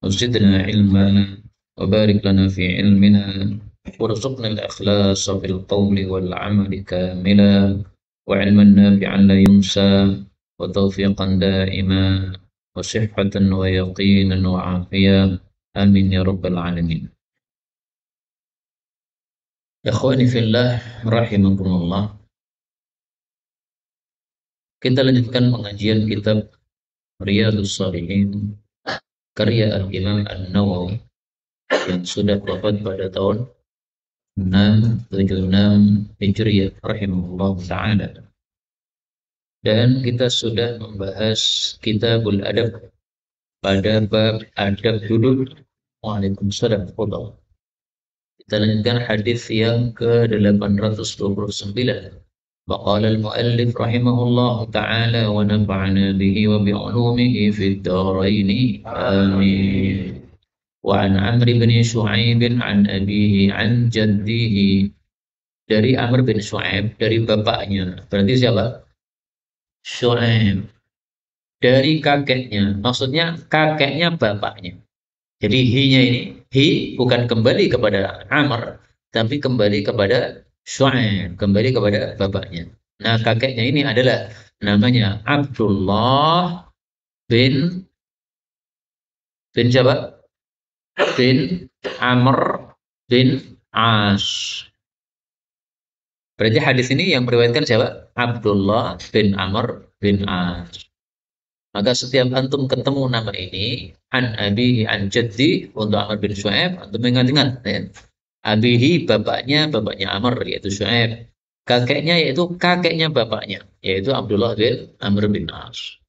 وزدنا علما وبارك لنا في علمنا وارزقنا الإخلاص في القول والعمل كاملا وعلما نافعا لا ينسى وتوفيقا دائما وصحة ويقينا وعافية آمين يا رب العالمين. Ikhwani fillah rahimakumullah. Kita lanjutkan pengajian kitab Riyadhus Shalihin karya Al-Imam An-Nawawi yang sudah wafat pada tahun 676 Hijriah rahimahullah ta'ala. Dan kita sudah membahas Kitabul Adab pada bab adab duduk. Waalaikumsalam. Kita lanjutkan hadis yang ke-829. Waqala al-muallif rahimahullah ta'ala wa nafa'ana bihi wa bi'ulumihi fid dharain. Amin. Wa an Amr bin Shu'aib an abihi an jaddihi, dari Amr bin Shu'aib, dari bapaknya. Berarti siapa? Shu'aib. Dari kakeknya, maksudnya kakeknya bapaknya. Jadi hi-nya ini, hi bukan kembali kepada Amr, tapi kembali kepada Shu'aib, kembali kepada bapaknya. Nah, kakeknya ini adalah namanya Abdullah bin siapa? Bin Amr bin As. Berarti hadis ini yang meriwayatkan siapa? Abdullah bin Amr bin As. Maka setiap antum ketemu nama ini, an abihi an jaddi, untuk Amr bin Shu'aib, antum ingat-ingat ya. Abihi bapaknya Amr, yaitu Shu'aib. Kakeknya yaitu kakeknya bapaknya, yaitu Abdullah bin Amr bin As.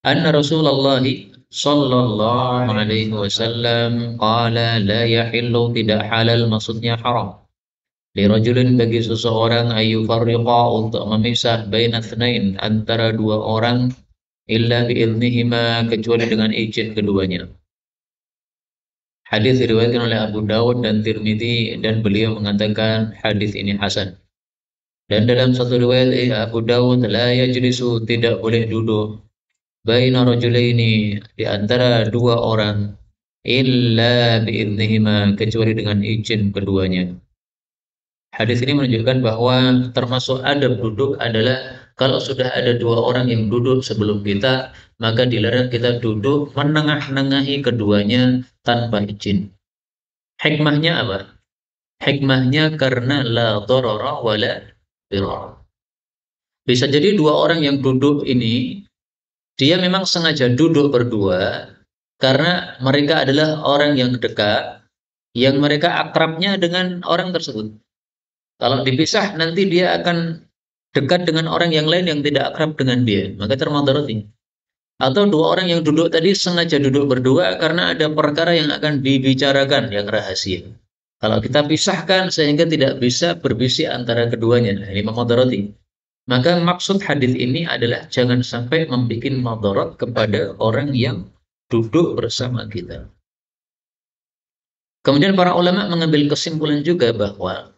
Anna Rasulullah sallallahu alaihi wasallam qala la yahillu, tidak halal maksudnya haram. Lirajulin, bagi seseorang, ayu farriqa, untuk memisah baina tsnain, antara dua orang, illa bi'idznihima, kecuali dengan izin keduanya. Hadis diriwayatkan oleh Abu Dawud dan Tirmidzi, dan beliau mengatakan hadis ini hasan. Dan dalam satu riwayat Abu Dawud, la yajlisu, tidak boleh duduk, baina rajulaini, di antara dua orang, illa bi'idznihima, kecuali dengan izin keduanya. Hadis ini menunjukkan bahwa termasuk adab duduk adalah kalau sudah ada dua orang yang duduk sebelum kita, maka dilarang kita duduk menengah-nengahi keduanya tanpa izin. Hikmahnya apa? Hikmahnya karena la dharara wala dirar. Bisa jadi dua orang yang duduk ini, dia memang sengaja duduk berdua karena mereka adalah orang yang dekat, yang mereka akrabnya dengan orang tersebut. Kalau dipisah, nanti dia akan dekat dengan orang yang lain yang tidak akrab dengan dia, maka termadarati. Atau dua orang yang duduk tadi sengaja duduk berdua karena ada perkara yang akan dibicarakan yang rahasia. Kalau kita pisahkan sehingga tidak bisa berbisik antara keduanya, nah ini madarat. Maka maksud hadis ini adalah jangan sampai membuat madarat kepada orang yang duduk bersama kita. Kemudian para ulama mengambil kesimpulan juga bahwa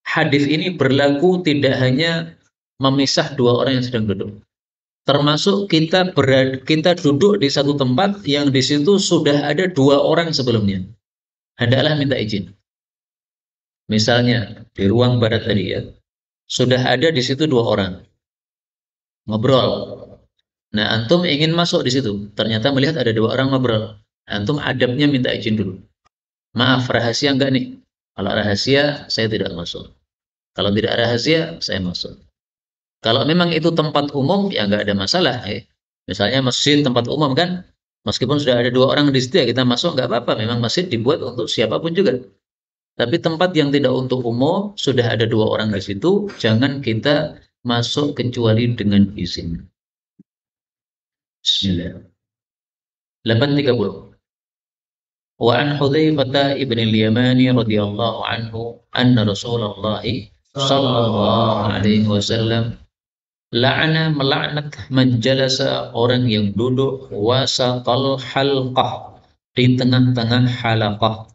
hadis ini berlaku tidak hanya memisah dua orang yang sedang duduk. Termasuk kita duduk di satu tempat yang di situ sudah ada dua orang sebelumnya. Hendaklah minta izin. Misalnya di ruang barat tadi ya, sudah ada di situ dua orang ngobrol. Nah, antum ingin masuk di situ, ternyata melihat ada dua orang ngobrol. Antum adabnya minta izin dulu. Maaf, rahasia enggak nih? Kalau rahasia, saya tidak masuk. Kalau tidak rahasia, saya masuk. Kalau memang itu tempat umum, ya nggak ada masalah. Misalnya masjid tempat umum kan, meskipun sudah ada dua orang di situ, ya kita masuk nggak apa-apa. Memang masjid dibuat untuk siapapun juga. Tapi tempat yang tidak untuk umum, sudah ada dua orang di situ, jangan kita masuk kecuali dengan izin. Bismillah. 830. Wa an Hudzaifah ibn al-Yamani radhiyallahu anhu anna Rasulullah sallallahu alaihi wasallam la'ana, melaknat, menjalasa, orang yang duduk wasatal halqah, di tengah-tengah halaqah.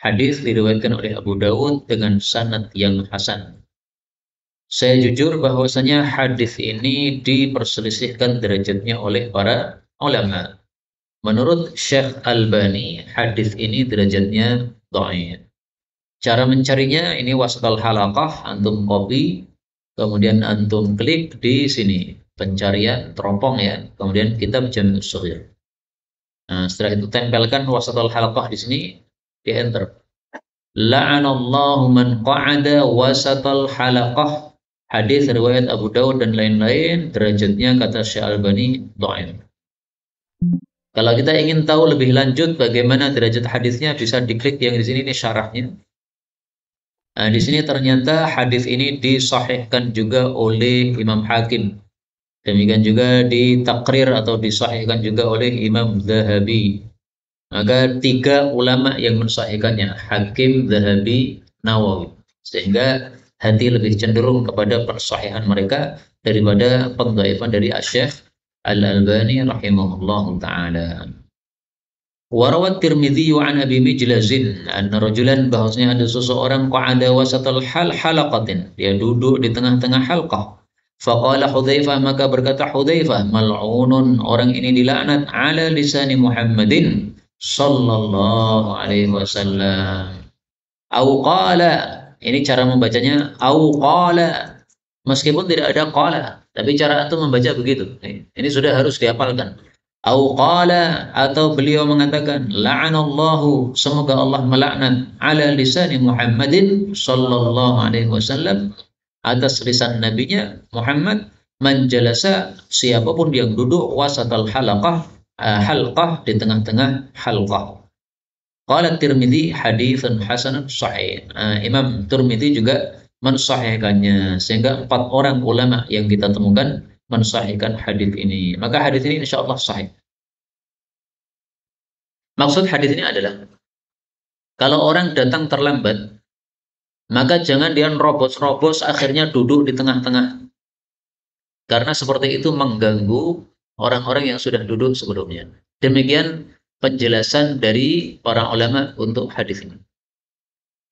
Hadis diriwayatkan oleh Abu Dawud dengan sanad yang hasan. Saya jujur bahwasanya hadis ini diperselisihkan derajatnya oleh para ulama. Menurut Syekh Albani, hadis ini derajatnya dhaif. Cara mencarinya ini wasatal halaqah, antum copy, kemudian antum klik di sini pencarian teropong ya, kemudian kitab Jami' Shaghir. Nah, setelah itu tempelkan wasatal halaqah di sini, di enter. La'anallahu man qa'ada wasatal halaqah. Hadis riwayat Abu Dawud dan lain-lain, derajatnya kata Syekh Albani dhaif. Kalau kita ingin tahu lebih lanjut bagaimana derajat hadisnya, bisa diklik yang di sini, ini syarahnya. Nah, di sini ternyata hadis ini disahihkan juga oleh Imam Hakim. Demikian juga ditakrir atau disahihkan juga oleh Imam Zahabi. Maka tiga ulama yang mensahihkannya, Hakim, Zahabi, Nawawi. Sehingga hati lebih cenderung kepada persahihan mereka daripada pendhaifan dari Asy-Syaikh Al-Albani rahimahullahu taala. Warawat Tirmidzi an Abi Mijlazin anna rajulan, bahwasanya ada seseorang qa'ada wasatal halaqatin, dia duduk di tengah-tengah halqah. Faqala Hudzaifah, maka berkata Hudzaifah, mal'unun, orang ini dilaknat, ala lisani Muhammadin sallallahu alaihi wasallam. Au qala, ini cara membacanya au qala, meskipun tidak ada qala, tapi cara itu membaca begitu. Ini sudah harus dihafalkan. Au qala, atau beliau mengatakan, la'anallahu, semoga Allah melaknat, ala lisani Muhammadin sallallahu alaihi wasallam, atas lisan nabinya Muhammad, man jalasa, siapapun yang duduk wasatal halaqah, halqah, di tengah-tengah halqah. Qala Tirmidzi haditsun hasanun sahih. Imam Tirmidzi juga mensahihkannya, sehingga 4 orang ulama yang kita temukan mensahihkan hadis ini. Maka hadis ini insya Allah sahih. Maksud hadis ini adalah kalau orang datang terlambat, maka jangan dia nerobos-robos akhirnya duduk di tengah-tengah. Karena seperti itu mengganggu orang-orang yang sudah duduk sebelumnya. Demikian penjelasan dari para ulama untuk hadis ini.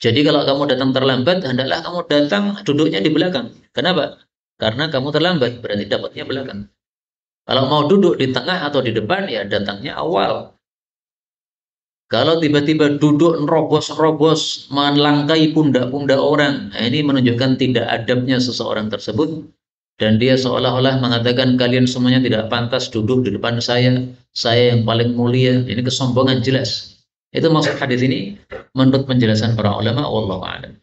Jadi kalau kamu datang terlambat, hendaklah kamu datang duduknya di belakang. Kenapa? Karena kamu terlambat, berarti dapatnya belakang. Kalau mau duduk di tengah atau di depan, ya datangnya awal. Kalau tiba-tiba duduk nerobos-robos, melangkai pundak-pundak orang, ini menunjukkan tidak adabnya seseorang tersebut. Dan dia seolah-olah mengatakan kalian semuanya tidak pantas duduk di depan saya yang paling mulia. Ini kesombongan jelas. Itu maksud hadis ini menurut penjelasan para ulama, wallahu a'lam.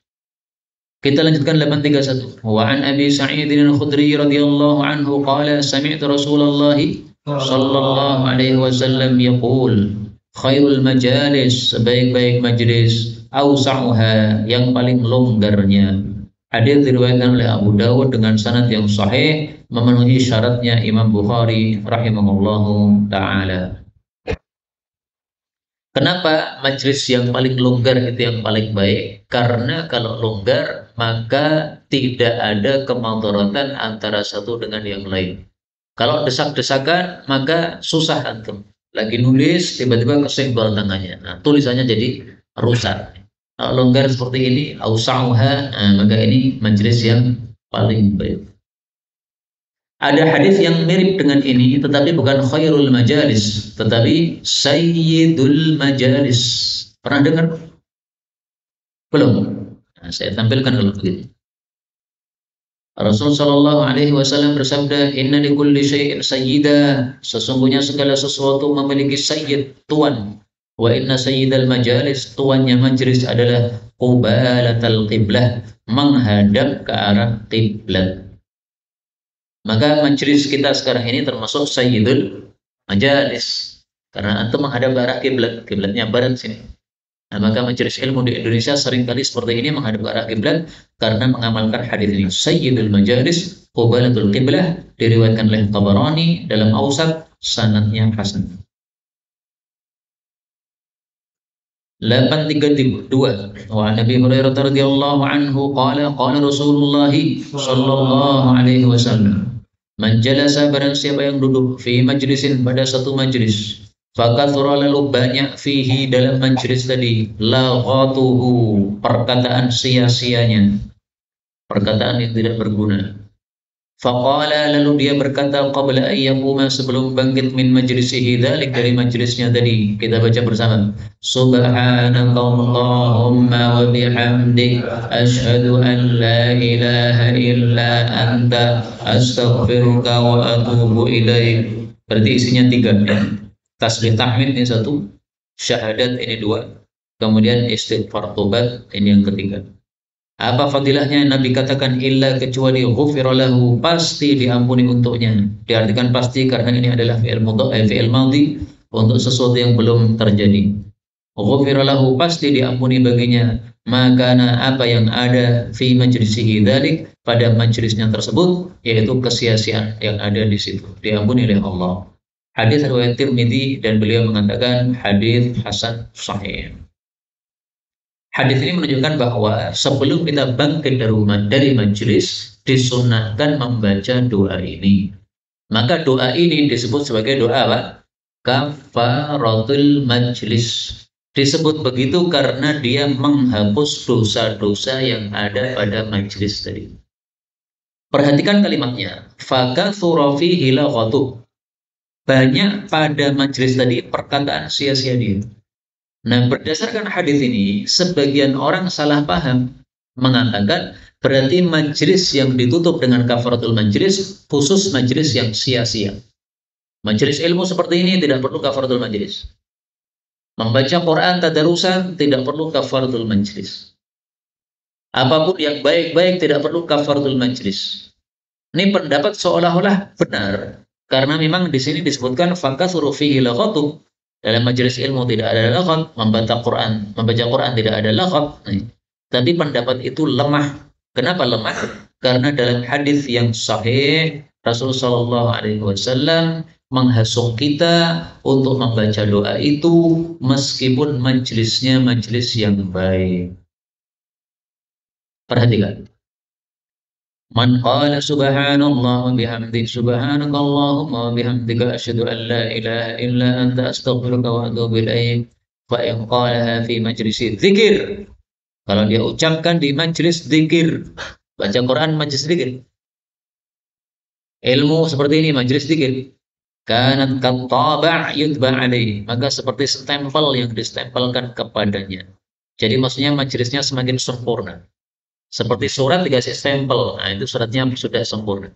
Kita lanjutkan 831. Wa an Abi Sa'id al-Khudri radhiyallahu anhu qala sami'tu Rasulullah sallallahu alaihi wasallam yaqul khairul majalis, sebaik-baik majlis, awsa'uha, yang paling longgarnya. Hadis diriwayatkan oleh Abu Dawud dengan sanad yang sahih, memenuhi syaratnya Imam Bukhari rahimahullahu taala. Kenapa majlis yang paling longgar itu yang paling baik? Karena kalau longgar maka tidak ada kemudaratan antara satu dengan yang lain. Kalau desak-desakan maka susah antum. Lagi nulis tiba-tiba kesenggol tangannya. Nah, tulisannya jadi rusak. Kalau longgar seperti ini, ausauha, maka ini majlis yang paling baik. Ada hadis yang mirip dengan ini, tetapi bukan khairul majalis, tetapi sayyidul majalis. Pernah dengar? Belum? Nah, saya tampilkan kalau begitu. Rasul Shallallahu Alaihi Wasallam bersabda, Inna li kulli syai'in sayyida. Sesungguhnya segala sesuatu memiliki sayyid, tuan. Wa inna sayyidal majalis, tuannya majlis adalah qubalatal qiblah, menghadap ke arah qiblat. Maka majlis kita sekarang ini termasuk sayyidul majalis, karena antum menghadap ke arah kiblat, kiblatnya barat sini. Nah, maka majelis ilmu di Indonesia seringkali seperti ini, menghadap ke arah kiblat karena mengamalkan hadis ini. Sayyidul majalis qubalatul qiblah, diriwayatkan oleh Tabarani dalam Awsat, sanadnya hasan. 832. Wa Nabi Hurairah radhiyallahu anhu qala qala Rasulullah sallallahu alaihi wasallam, man jalasa, barang siapa yang duduk, fi majlisin, pada satu majlis, fakathura, lalu banyak, fihi, dalam majlis tadi, laghatuhu, perkataan sia-sianya, perkataan yang tidak berguna. Faqala, lalu dia berkata, qabla ayyakuma, sebelum bangkit min majlisihi dzalik, dari majlisnya tadi. Kita baca bersama. Subhanakallahumma wa bihamdik, asyhadu an la ilaha illa anta, astaghfiruka wa atubu ilaik. Berarti isinya tiga ya. Tasbih tahmid ini satu, syahadat ini dua, kemudian istighfar tobat ini yang ketiga. Apa fadilahnya? Nabi katakan illa, kecuali ghufira lahu, pasti diampuni untuknya. Diartikan pasti karena ini adalah fi'il madhi untuk sesuatu yang belum terjadi. Ghufira lahu, pasti diampuni baginya, maka apa yang ada fi majlisihi dzalik, pada majlisnya tersebut, yaitu kesia-siaan yang ada di situ, diampuni oleh Allah. Hadis riwayat Tirmidzi dan beliau mengatakan hadis hasan sahih. Hadis ini menunjukkan bahwa sebelum kita bangkit dari majelis, disunahkan membaca doa ini. Maka doa ini disebut sebagai doa apa? Kafaratul majlis. Disebut begitu karena dia menghapus dosa-dosa yang ada pada majelis tadi. Perhatikan kalimatnya. Fakathura fihi laghatu. Banyak pada majelis tadi perkataan sia-sia dia. Nah, berdasarkan hadis ini, sebagian orang salah paham, mengatakan berarti majelis yang ditutup dengan kafaratul majelis khusus majelis yang sia-sia. Majelis ilmu seperti ini tidak perlu kafaratul majelis. Membaca Quran tadarusan tidak perlu kafaratul majelis. Apapun yang baik-baik tidak perlu kafaratul majelis. Ini pendapat seolah-olah benar, karena memang di sini disebutkan fakatsuru fihi laghatu. Dalam majelis ilmu tidak ada laghat, membaca Quran tidak ada laghat. Tapi pendapat itu lemah. Kenapa lemah? Karena dalam hadis yang sahih, Rasulullah SAW menghasung kita untuk membaca doa itu meskipun majelisnya majelis yang baik. Perhatikan. Man qala subhanallah wa bihamdi, subhanakallahumma wa bihamdika, asyhadu an la ilaha illa anta, astaghfiruka wa atubu ilaik. Fa in qalaha fi majlisi dzikir. Kalau dia ucapkan di majlis dzikir, baca Quran majlis dzikir. Ilmu seperti ini majlis dzikir. Kanat kattaba' yutba' alaihi, maka seperti stempel yang distempelkan kepadanya. Jadi maksudnya majlisnya semakin sempurna. Seperti surat dikasih stempel, nah itu suratnya sudah sempurna.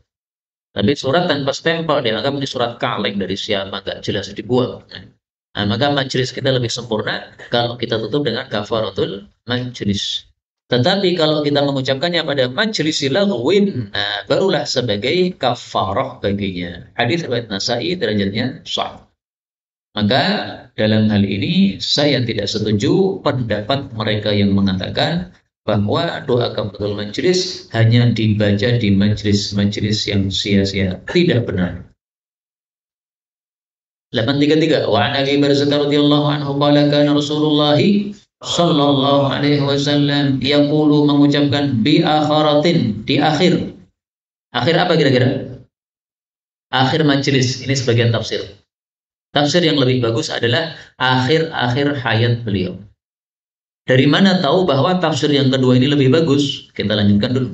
Tapi surat tanpa stempel dianggap ini surat kaleng dari siapa, nggak jelas dibuang. Nah, maka majelis kita lebih sempurna kalau kita tutup dengan kafaratul majelis. Tetapi kalau kita mengucapkannya pada majelis laghwin, nah, barulah sebagai kafarah baginya. Hadis riwayat Nasa'i, derajatnya sahih. Maka dalam hal ini saya tidak setuju pendapat mereka yang mengatakan bahwa doa kafaratul majlis hanya dibaca di majlis-majlis yang sia-sia. Tidak benar. 833. Wa an Abi Barzah radhiyallahu anhu qala kana Rasulullah sallallahu alaihi wasallam yaqulu, mengucapkan bi akharatin, di akhir. Akhir apa kira-kira? Akhir majlis. Ini sebagian tafsir. Tafsir yang lebih bagus adalah akhir-akhir hayat beliau. Dari mana tahu bahwa tafsir yang kedua ini lebih bagus? Kita lanjutkan dulu.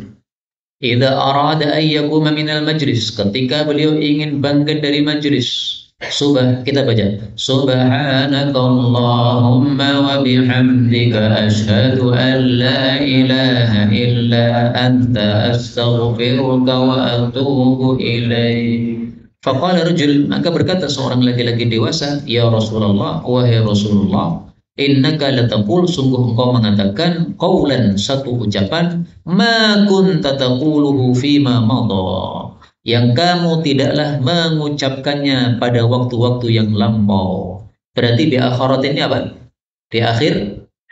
Idza arada ay yaquma minal majlis, ketika beliau ingin bangkit dari majlis. Kita baca. Subhanakallahumma wa bihamdika, asyhadu an la ilaha illa anta, astaghfiruka wa atubu ilaik. Faqala rajul, maka berkata seorang laki-laki dewasa, ya Rasulullah, wahai Rasulullah, innaka lataqul, sungguh engkau mengatakan qaulan, satu ucapan, ma kunta taquluhu fima madha, yang kamu tidaklah mengucapkannya pada waktu-waktu yang lampau. Berarti di akhirat ini apa? Di akhir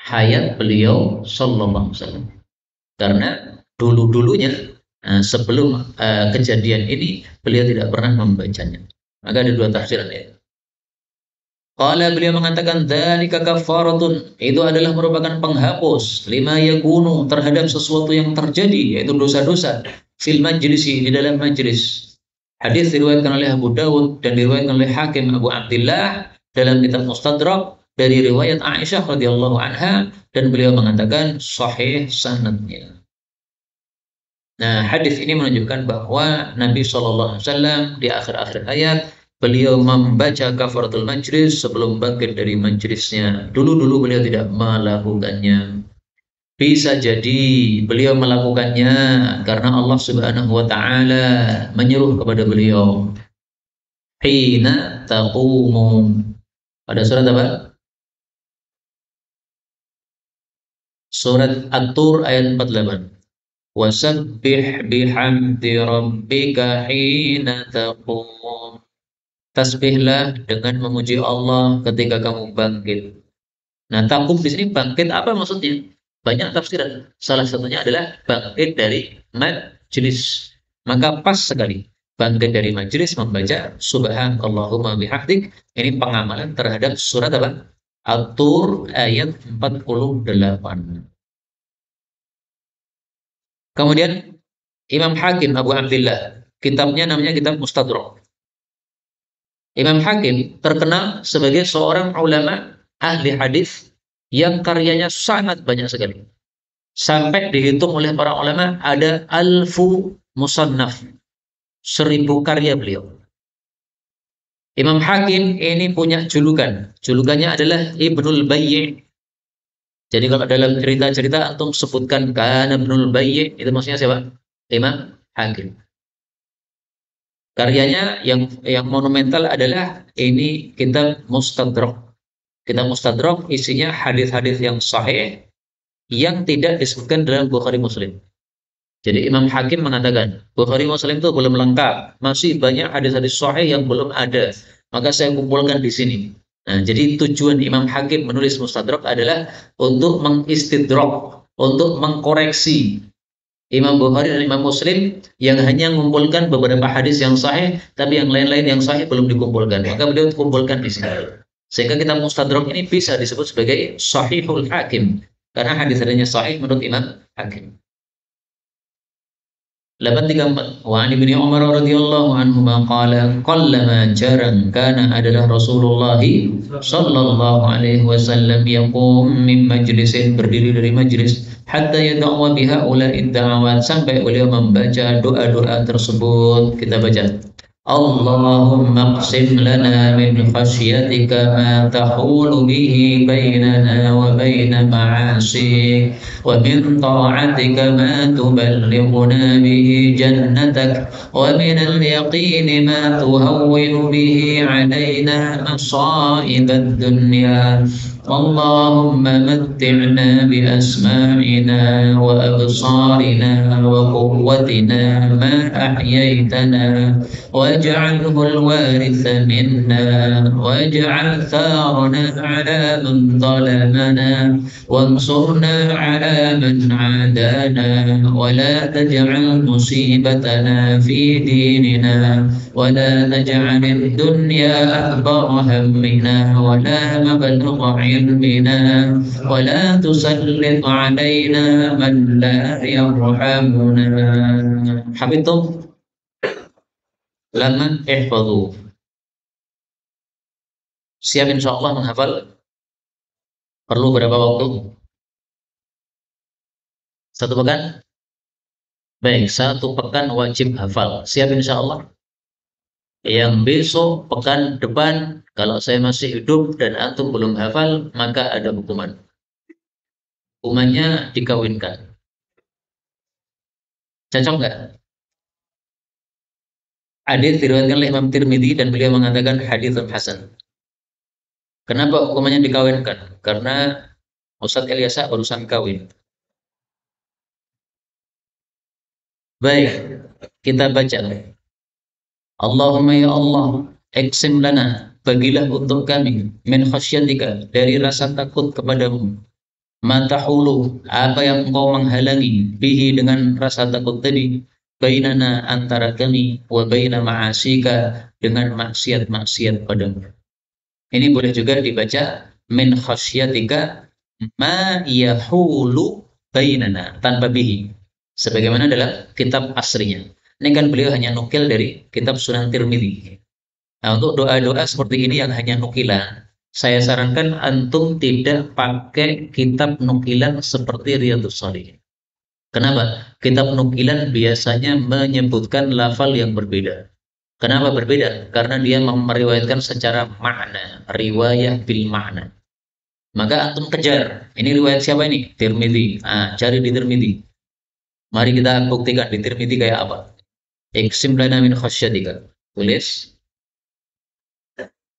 hayat beliau sallallahu alaihi wasallam. Karena dulu-dulunya sebelum kejadian ini beliau tidak pernah membacanya. Maka ada dua tafsiran ya. Qala, beliau mengatakan dzalika kafaratun, itu adalah merupakan penghapus lima yakunu, terhadap sesuatu yang terjadi, yaitu dosa-dosa fil majlisi, di dalam majlis. Hadis diriwayatkan oleh Abu Dawud dan diriwayatkan oleh Hakim Abu Abdullah dalam kitab Mustadrak dari riwayat Aisyah radhiyallahu anha, dan beliau mengatakan sahih sanadnya. Nah, hadis ini menunjukkan bahwa Nabi SAW di akhir-akhir ayat beliau membaca kafaratul majlis sebelum bangkit dari majlisnya. Dulu-dulu beliau tidak melakukannya. Bisa jadi beliau melakukannya karena Allah Subhanahu wa taala menyuruh kepada beliau. Hina taqumun. Pada surat apa? Surat At-Tur ayat 48. Wasabbih bihamdi rabbika hina taqum. Tasbihlah dengan memuji Allah ketika kamu bangkit. Nah, taqum di sini bangkit apa maksudnya? Banyak tafsiran. Salah satunya adalah bangkit dari majlis. Maka pas sekali bangkit dari majlis membaca subhanallahumma bihamdik. Ini pengamalan terhadap surat apa? At-Tur ayat 48. Kemudian Imam Hakim Abu Abdullah, kitabnya namanya kitab Mustadrak. Imam Hakim terkenal sebagai seorang ulama ahli hadis yang karyanya sangat banyak sekali. Sampai dihitung oleh para ulama ada alfu musannaf, 1000 karya beliau. Imam Hakim ini punya julukan. Julukannya adalah Ibnul Bayyi'. Jadi kalau dalam cerita-cerita antum sebutkan kana Ibnul Bayyi', itu maksudnya siapa? Imam Hakim. Karyanya yang monumental adalah ini kitab Mustadrak. Kitab Mustadrak isinya hadis-hadis yang sahih yang tidak disebutkan dalam Bukhari Muslim. Jadi Imam Hakim mengatakan Bukhari Muslim itu belum lengkap, masih banyak hadis-hadis sahih yang belum ada. Maka saya kumpulkan di sini. Nah, jadi tujuan Imam Hakim menulis Mustadrak adalah untuk mengistidrak, untuk mengkoreksi Imam Bukhari dan Imam Muslim yang hanya mengumpulkan beberapa hadis yang sahih, tapi yang lain-lain yang sahih belum dikumpulkan. Maka beliau kumpulkan di sini. Sehingga kitab Mustadrak ini bisa disebut sebagai Sahihul Hakim karena hadis-hadisnya sahih menurut Imam Hakim. 834 Wa an Ibnu Umar radhiyallahu anhuma qala qallama jarang kana adalah Rasulullah sallallahu alaihi wasallam yaqum min majlisin, berdiri dari majlis, hatta yad'u biha ula'id da'awat, sampai beliau membaca doa-doa tersebut. Kita baca اللهم اقسم لنا من خشيتك ما تحول به بيننا وبين معاصيك ومن طاعتك ما تبلغنا به جنتك ومن اليقين ما تهون به علينا مصائب الدنيا اللهم متعنا بأسماعنا وأبصارنا وقوتنا ما أحييتنا واجعله الوارث منا واجعل ثارنا على من ظلمنا وانصرنا على من عادانا ولا تجعل مصيبتنا في ديننا ولا تجعل الدنيا أكبر همنا ولا مبلغ علمنا ولا تسلط علينا من لا يرحمنا. حفظتم؟ Lama ihfadhu. Siap insyaallah menghafal? Perlu berapa waktu? 1 pekan? Baik, 1 pekan wajib hafal. Siap insyaallah? Yang besok pekan depan kalau saya masih hidup dan antum belum hafal, maka ada hukuman. Hukumannya dikawinkan. Cocok nggak? Hadis diriwayatkan oleh Imam Tirmidzi dan beliau mengatakan hadis hasan. Kenapa hukumannya dikawinkan? Karena Ustadz Elyasa barusan kawin. Baik, kita baca. Allahumma ya Allah, eksim lana, bagilah untuk kami, min khasyatika, dari rasa takut kepadamu. Matahulu, apa yang engkau menghalangi, bihi dengan rasa takut tadi, bainana antara kami, wa baina ma'asika, dengan maksiat-maksiat padamu. Ini boleh juga dibaca min khasyatika ma yahulu bainana, tanpa bihi. Sebagaimana dalam kitab asrinya. Ini kan beliau hanya nukil dari kitab Sunan Tirmidzi. Nah, untuk doa-doa seperti ini yang hanya nukilan, saya sarankan antum tidak pakai kitab nukilan seperti Riyadhus Shalihin. Kenapa? Kitab nukilan biasanya menyebutkan lafal yang berbeda. Kenapa berbeda? Karena dia meriwayatkan secara makna, riwayah bil makna. Maka antum kejar. Ini riwayat siapa ini? Tirmidzi. Ah, cari di Tirmidzi. Mari kita buktikan di Tirmidzi kayak apa. Iksim lana min khasyatika. Tulis,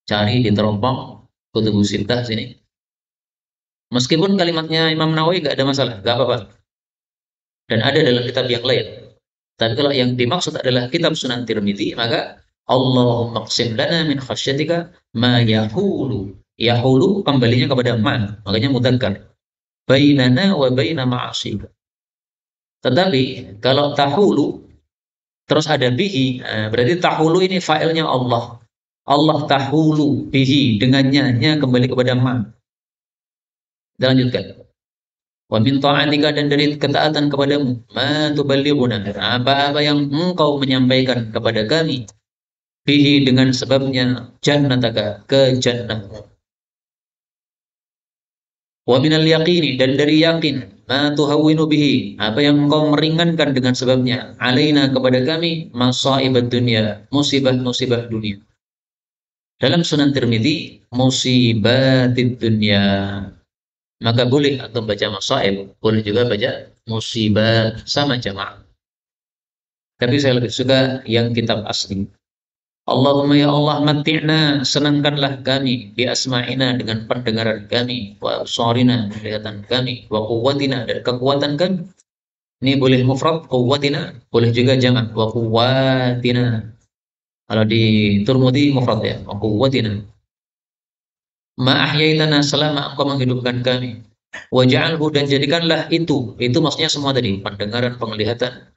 cari di terompong Kutubus Sittah sini. Meskipun kalimatnya Imam Nawawi nggak ada masalah, nggak apa-apa. Dan ada dalam kitab yang lain. Tapi kalau yang dimaksud adalah kitab Sunan Tirmidzi, maka Allahumma qsim lana min khasyatika ma yahulu. Yahulu kembalinya kepada ma, makanya mudzakkar. Bainana wa baina ma'asika. Tetapi kalau tahulu terus ada bihi, berarti tahulu ini failnya Allah. Allah tahulu bihi, dengannya kembali kepada ma. Kita lanjutkan. Wa min ta'atika, dan dari ketaatan kepadamu, ma tuballighuna, apa-apa yang engkau menyampaikan kepada kami, bihi dengan sebabnya, jannataka, ke jannahmu. Wa minal yaqini, dan dari yakin, ma tuhawwinu bihi, apa yang engkau meringankan dengan sebabnya, alaina, kepada kami, masaibat dunia, musibah-musibah dunia. Dalam Sunan Tirmidzi, musibatid dunia. Maka boleh atau baca masaib, boleh juga baca musibah, sama jamaah. Tapi saya lebih suka yang kitab asli. Allahumma ya Allah, mati'na, senangkanlah kami, bi asma'ina, dengan pendengaran kami, wa absarina, penglihatan kami, wa quwwatina, dan kekuatan kami. Ini boleh mufrad, quwwatina, boleh juga jamak, wa quwwatina. Kalau di Tirmidzi mufrad ya, wa quwwatina. Ma ahyaitana, selama engkau menghidupkan kami. Waj'alhu, dan jadikanlah itu maksudnya semua tadi, pendengaran, penglihatan,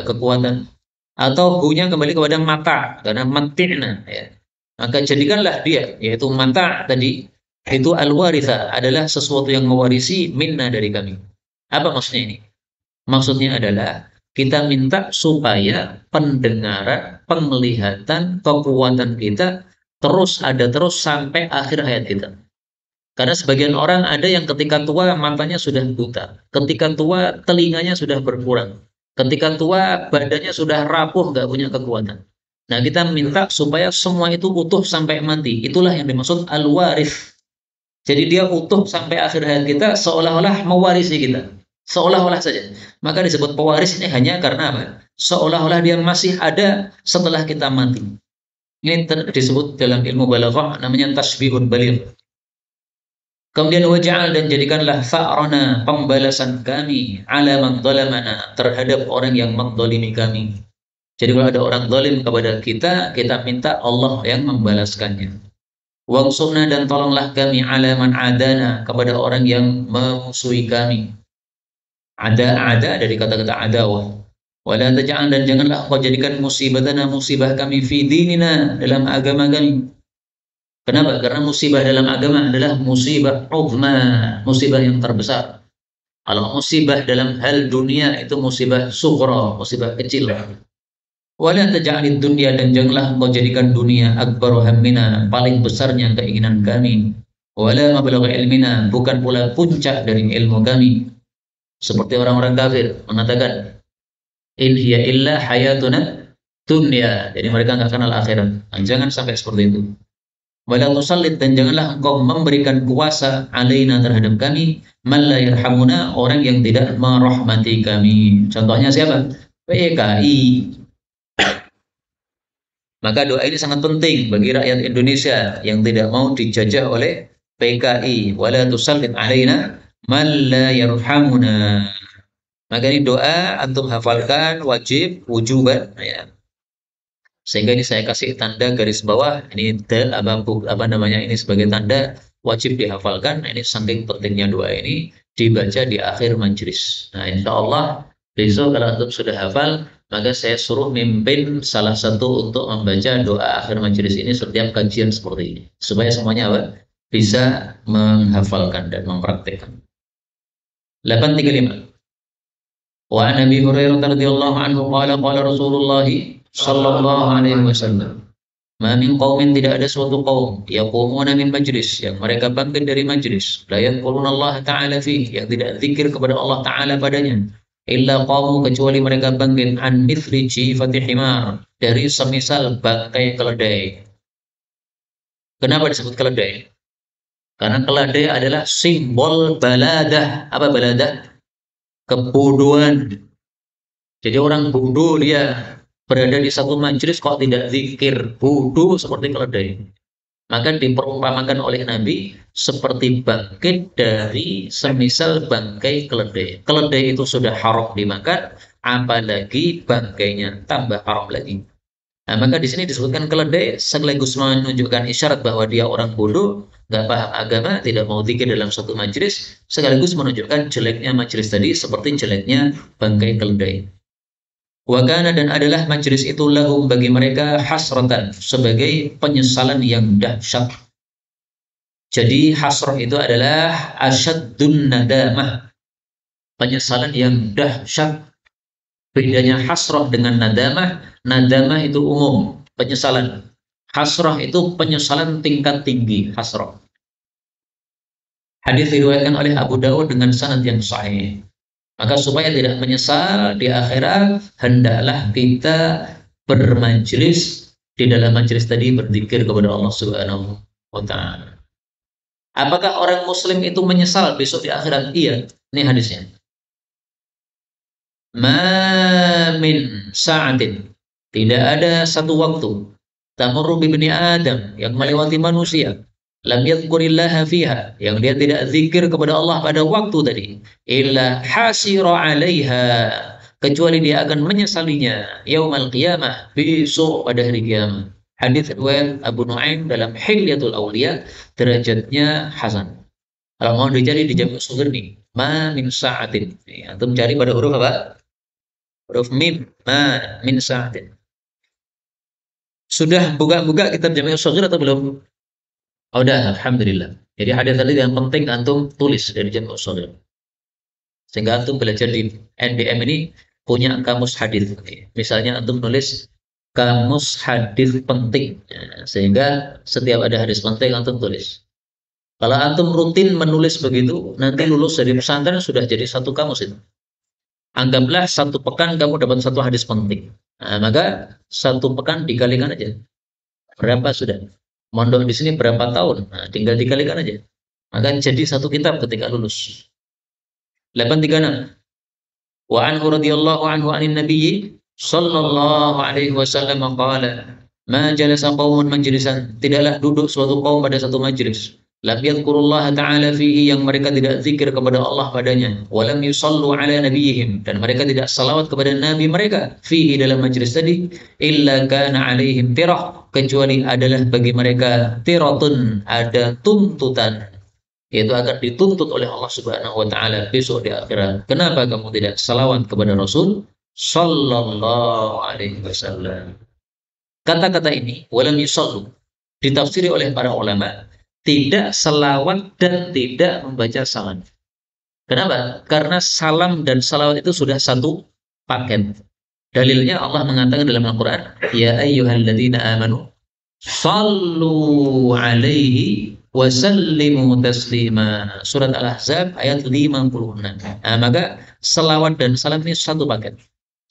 kekuatan, atau hunya kembali kepada mata, karena mati'na ya. Maka jadikanlah dia, yaitu mata tadi, itu al-waritha, adalah sesuatu yang mewarisi minna, dari kami. Apa maksudnya ini? Maksudnya adalah kita minta supaya pendengaran, penglihatan, kekuatan kita terus ada terus sampai akhir hayat kita. Karena sebagian orang ada yang ketika tua matanya sudah buta, ketika tua telinganya sudah berkurang, ketika tua badannya sudah rapuh, nggak punya kekuatan. Nah, kita minta supaya semua itu utuh sampai mati. Itulah yang dimaksud al-warith. Jadi dia utuh sampai akhir hayat kita, seolah-olah mewarisi kita. Seolah-olah saja. Maka disebut pewaris ini hanya karena apa? Seolah-olah dia masih ada setelah kita mati. Ini disebut dalam ilmu balaghah namanya tasbihun baligh. Kemudian waja'al, dan jadikanlah fa'rana, pembalasan kami, ala man dhalamana, terhadap orang yang mendolimi kami. Jadi kalau ada orang zalim kepada kita, kita minta Allah yang membalaskannya. Wangsurna, dan tolonglah kami, ala man adana, kepada orang yang memusuhi kami. Ada dari kata-kata adawah. Wala taj'al, dan janganlah kau jadikan musibatana, musibah kami, fi dinina, dalam agama kami. Kenapa? Karena musibah dalam agama adalah musibah uzma, musibah yang terbesar. Kalau musibah dalam hal dunia itu musibah sughra, musibah kecil. Wala taj'alid dunya, dan janganlah engkau jadikan dunia akbaru hammina, paling besarnya keinginan kami. Wala mablagha ilmina, bukan pula puncak dari ilmu kami. Seperti orang-orang kafir mengatakan, in hiya illa hayatuna dunya. Jadi mereka enggak kenal akhirat. Nah, jangan sampai seperti itu. Wala tusallit, dan janganlah engkau memberikan kuasa alaina, terhadap kami, man la yarhamuna, orang yang tidak merahmati kami. Contohnya siapa? PKI. Maka doa ini sangat penting bagi rakyat Indonesia yang tidak mau dijajah oleh PKI. Wala tusallit alaina man la yarhamuna. Maka ini doa antum hafalkan, wajib, wujuban ya. Sehingga ini saya kasih tanda garis bawah, ini apa namanya, ini sebagai tanda wajib dihafalkan. Ini saking pentingnya doa ini dibaca di akhir majelis. Nah, insya Allah besok kalau antum sudah hafal, maka saya suruh mimpin salah satu untuk membaca doa akhir majelis ini setiap kajian seperti ini, supaya semuanya apa? Bisa menghafalkan dan mempraktikkan. 835. Wa an Abi Hurairah radhiyallahu anhu qala qala Rasulullah sallallahu alaihi wasallam, ma min qaumin, tidak ada suatu kaum, yaqumuna min majlis, yang mereka bangkit dari majlis, la yadhkuruna Allah taala fi, yang tidak zikir kepada Allah taala padanya, illa qamu, kecuali mereka bangkit, an mithli jifati himar, dari semisal bangkai keledai. Kenapa disebut keledai? Karena keledai adalah simbol baladah. Apa baladah? Kebodohan. Jadi orang bodoh dia berada di satu majelis kok tidak zikir, bodoh seperti keledai. Maka diperumpamakan oleh Nabi seperti bangkit dari semisal bangkai keledai. Keledai itu sudah haram dimakan, apalagi bangkainya tambah haram lagi. Nah, maka di sini disebutkan keledai sekaligus menunjukkan isyarat bahwa dia orang bodoh, nggak paham agama, tidak mau zikir dalam suatu majelis, sekaligus menunjukkan jeleknya majelis tadi seperti jeleknya bangkai keledai. Wakana, dan adalah majelis itu lahum bagi mereka hasratan, sebagai penyesalan yang dahsyat. Jadi hasrah itu adalah asyaddun nadamah, penyesalan yang dahsyat. Bedanya hasrah dengan nadamah, nadamah itu umum, penyesalan. Hasrah itu penyesalan tingkat tinggi, hasrah. Hadis diriwayatkan oleh Abu Dawud dengan sanad yang sahih. Maka supaya tidak menyesal di akhirat, hendaklah kita bermajelis, di dalam majelis tadi berzikir kepada Allah Subhanahu wa taala. Apakah orang muslim itu menyesal besok di akhirat? Iya. Ini hadisnya. Ma min sa'atin. Tidak ada satu waktu. Tamurru bibni Adam, yang melewati manusia. Lam yadhkurillaha fiha, yang dia tidak zikir kepada Allah pada waktu tadi. Illa hasira 'alaiha, kecuali dia akan menyesalinya yaumal qiyamah, besok pada hari kiamat. Hadis riwayat Abu Nuaim dalam Hilyatul Auliya, derajatnya hasan. Kalau mau dicari di Jami' Shaghir nih, ma min sa'atin. Antum cari pada huruf apa? Huruf mim, ma min sa'atin. Sudah buka-buka kitab Jami' Shaghir atau belum? Oh, udah, alhamdulillah. Jadi hadis tadi yang penting antum tulis dari Jami' Shaghir. Sehingga antum belajar di NDM ini punya kamus hadis. Misalnya antum nulis kamus hadis penting. Ya, sehingga setiap ada hadis penting antum tulis. Kalau antum rutin menulis begitu, nanti lulus dari pesantren sudah jadi satu kamus itu. Anggaplah satu pekan kamu dapat satu hadis penting. Nah, maka satu pekan dikalikan aja. Berapa sudah? Mondok di sini berapa tahun? Nah, tinggal dikalikan aja. Maka jadi satu kitab ketika lulus. 836. Wa anhu radhiyallahu anhu anin nabiyyi sallallahu alaihi wasallam qala, ma jalasa qaumun majlisan, tidaklah duduk suatu kaum pada satu majlis, lam yadhkurullaha ta'ala fihi, yang mereka tidak zikir kepada Allah padanya, wa lam yusallu ala nabiyihim, dan mereka tidak salawat kepada nabi mereka, fihi, dalam majlis tadi, illa kana alaihim tirah, kecuali adalah bagi mereka tiratun, ada tuntutan, yaitu akan dituntut oleh Allah Subhanahu wa taala besok di akhirat. Kenapa kamu tidak salawat kepada Rasul sallallahu alaihi wasallam? Kata-kata ini walam yusallu ditafsiri oleh para ulama tidak salawat dan tidak membaca salam. Kenapa? Karena salam dan salawat itu sudah satu paket. Dalilnya Allah mengatakan dalam Al-Qur'an, ya ayyuhalladzina amanu sallu alaihi wasallimu taslima. Surat Al-Ahzab ayat 56. Nah, maka selawat dan salam ini satu paket.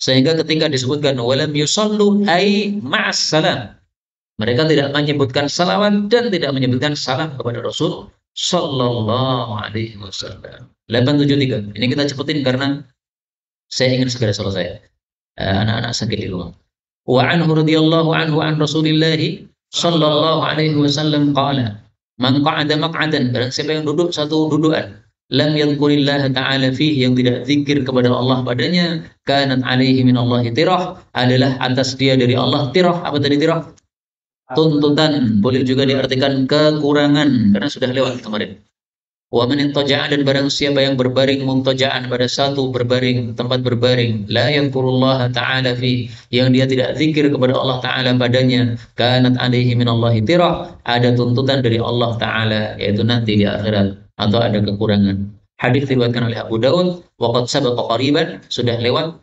Sehingga ketika disebutkan walam yusallu ai ma'as salam, mereka tidak menyebutkan salawat dan tidak menyebutkan salam kepada Rasul sallallahu alaihi wasallam. 873. Ini kita cepetin karena saya ingin segera selesai. Anak-anak sakit di rumah. Wa anhu radhiyallahu anhu an Rasulillah sallallahu alaihi wasallam qala, man qa'ada maq'adan, barang siapa yang duduk satu dudukan, lam yadhkurillah ta'ala fihi, yang tidak zikir kepada Allah padanya, kanat alaihi minallahi tirah, adalah atas dia dari Allah tirah. Apa tadi tirah? Tuntutan, boleh juga diartikan kekurangan karena sudah lewat kemarin. Wa man intaja'a, dan barang siapa yang berbaring, muntaja'an, pada satu berbaring, tempat berbaring, la yankurullaha ta'ala fi, yang dia tidak zikir kepada Allah Ta'ala padanya, kanat alaihi minallahi tirah, ada tuntutan dari Allah Ta'ala, yaitu nanti di akhirat, atau ada kekurangan. Hadis diriwayatkan oleh Abu Daud, wa qad sabaqa qariban, sudah lewat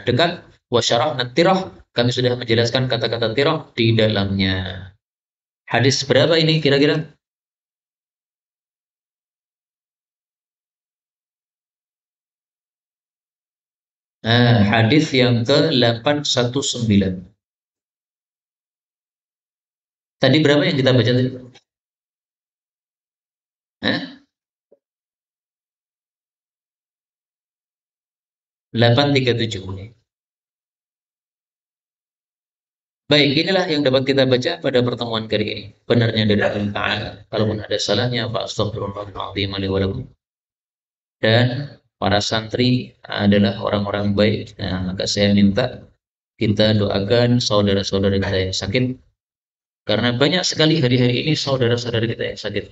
dekat, wa syarahna tirah, kami sudah menjelaskan kata-kata tirah di dalamnya. Hadis berapa ini kira-kira? Hadis yang ke-819. Tadi berapa yang kita baca tadi? Eh? 837. Baik, inilah yang dapat kita baca pada pertemuan kali ini. Benarnya dari Allah Ta'ala. Kalaupun ada salahnya, Pak Astagfirullahaladzim li wa lakum. Dan para santri adalah orang-orang baik. Nah, maka saya minta kita doakan saudara-saudara kita yang sakit. Karena banyak sekali hari-hari ini saudara-saudara kita yang sakit.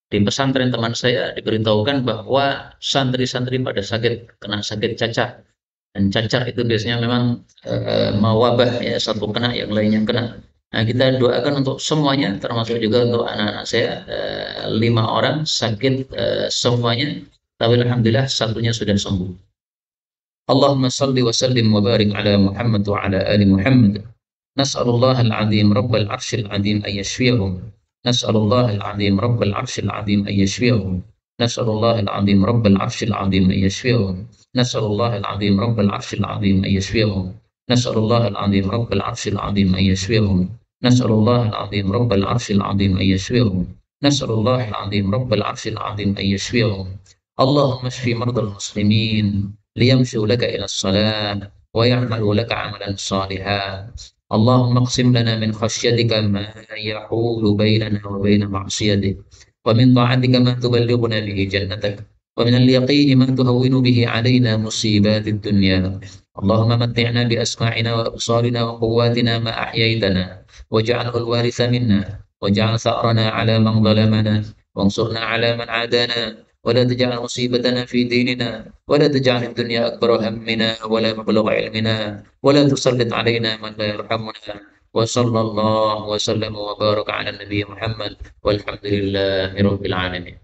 Di pesantren teman saya diberitahukan bahwa santri-santri pada sakit, kena sakit cacar. Dan cacar itu biasanya memang mewabah ya, satu kena yang lainnya kena. Nah, kita doakan untuk semuanya, termasuk juga untuk anak-anak saya, 5 orang sakit semuanya, tapi alhamdulillah satunya sudah sembuh. Allahumma salli wa sallim wa barik ala Muhammad wa ala ali Muhammad. Nas'alullah al-azim rabbal arshil azim an yashfiyahum. Nas'alullah al-azim rabbal arshil azim an yashfiyahum. Nas'alullah al-azim rabbal arshil azim an yashfiyahum. Nas'alullah al-azim rabbal arshil azim an yashfiyahum. Nas'alullah al-azim rabbal arshil azim an yashfiyahum. Nas'alullah al-azim rabbal arshil azim an yashfiyahum. Nas'alullah al-azim rabbal arshil azim an yashfiyahum. Allahumma shfi mardal muslimin liyamshu laka ila salat wa ya'malu laka amalan salihan. اللهم اقسم لنا من خشيتك ما يحول بيننا وبين معصيتك ومن طاعتك ما تبلغنا به جنتك ومن اليقين ما تهون به علينا مصيبات الدنيا اللهم متعنا بأسماعنا وأبصارنا وقواتنا ما أحييتنا واجعله الوارث منا واجعل ثأرنا على من ظلمنا وانصرنا على من عادانا ولا تجعل مصيبتنا في ديننا ولا تجعل الدنيا أكبر همنا ولا مبلغ علمنا ولا تسلط علينا من لا يرحمنا وصلى الله وسلم وبارك على النبي محمد والحمد لله رب العالمين.